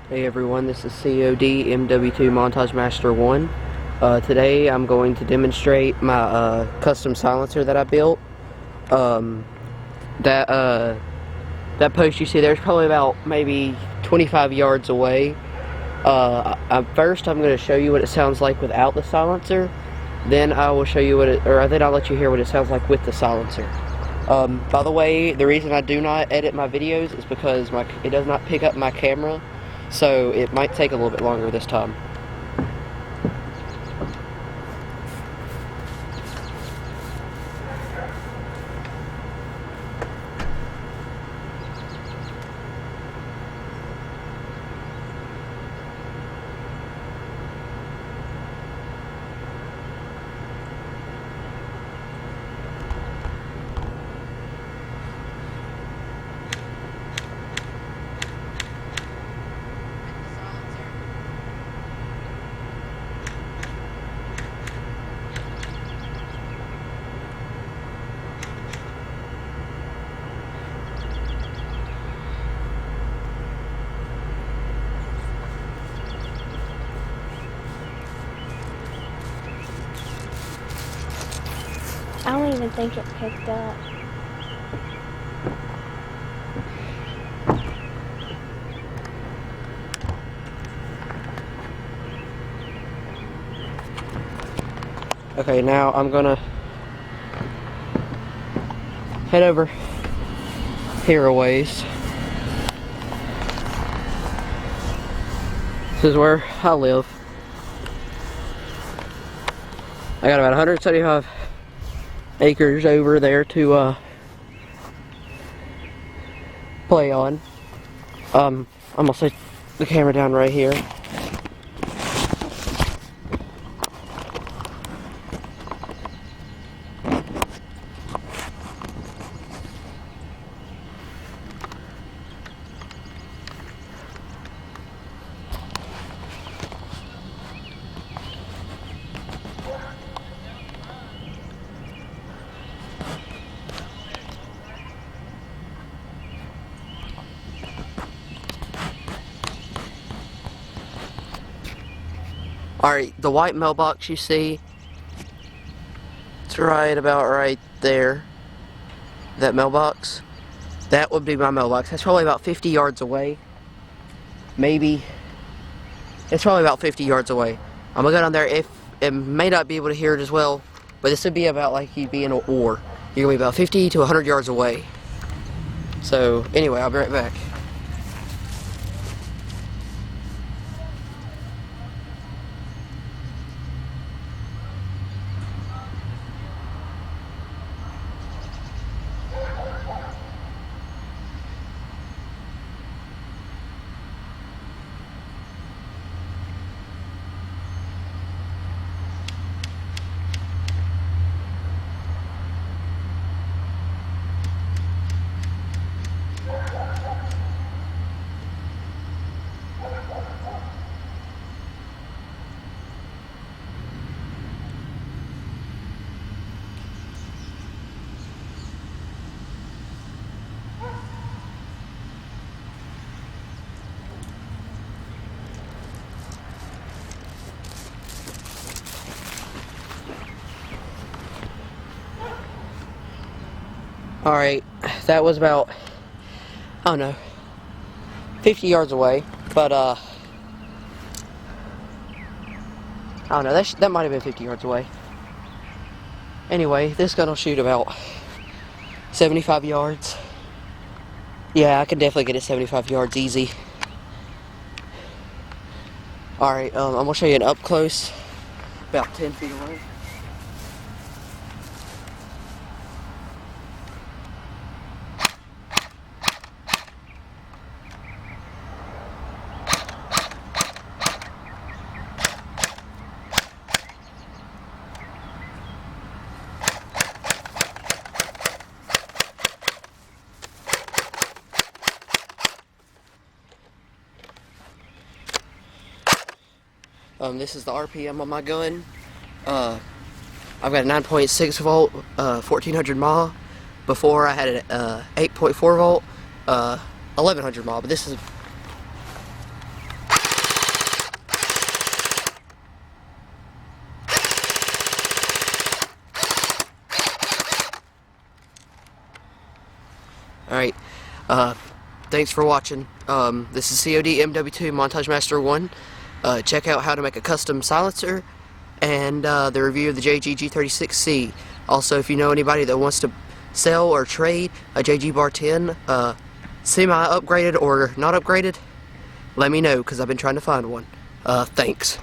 Hey everyone, this is COD MW2 Montage Master 1. Today I'm going to demonstrate my custom silencer that I built. That post you see there is probably about maybe 25 yards away. First I'm going to show you what it sounds like without the silencer. Then I will show you then I'll let you hear what it sounds like with the silencer. By the way, the reason I do not edit my videos is because it does not pick up my camera. So it might take a little bit longer this time. I don't even think it picked up. Okay, now I'm gonna head over here a ways. This is where I live. I got about 175 acres over there to play on. I'm gonna set the camera down right here. Alright, the white mailbox you see, it's right about right there. That mailbox, that would be my mailbox. That's probably about 50 yards away. Maybe. It's probably about 50 yards away. I'm gonna go down there. If it may not be able to hear it as well, but this would be about like you'd be in an oar. You're gonna be about 50 to 100 yards away. So anyway, I'll be right back. Alright, that was about, I don't know, 50 yards away, but I don't know, that might have been 50 yards away. Anyway, this gun will shoot about 75 yards. Yeah, I can definitely get it 75 yards easy. Alright, I'm going to show you an up close, about 10 feet away. This is the RPM on my gun. I've got a 9.6 volt, 1400 mAh. Before I had an 8.4 volt, 1100 mAh. But this is Alright, thanks for watching. This is COD MW2 Montage Master 1. Check out how to make a custom silencer and the review of the g36c. Also, if you know anybody that wants to sell or trade a JG Bar 10, semi-upgraded or not upgraded, let me know, because I've been trying to find one. Thanks.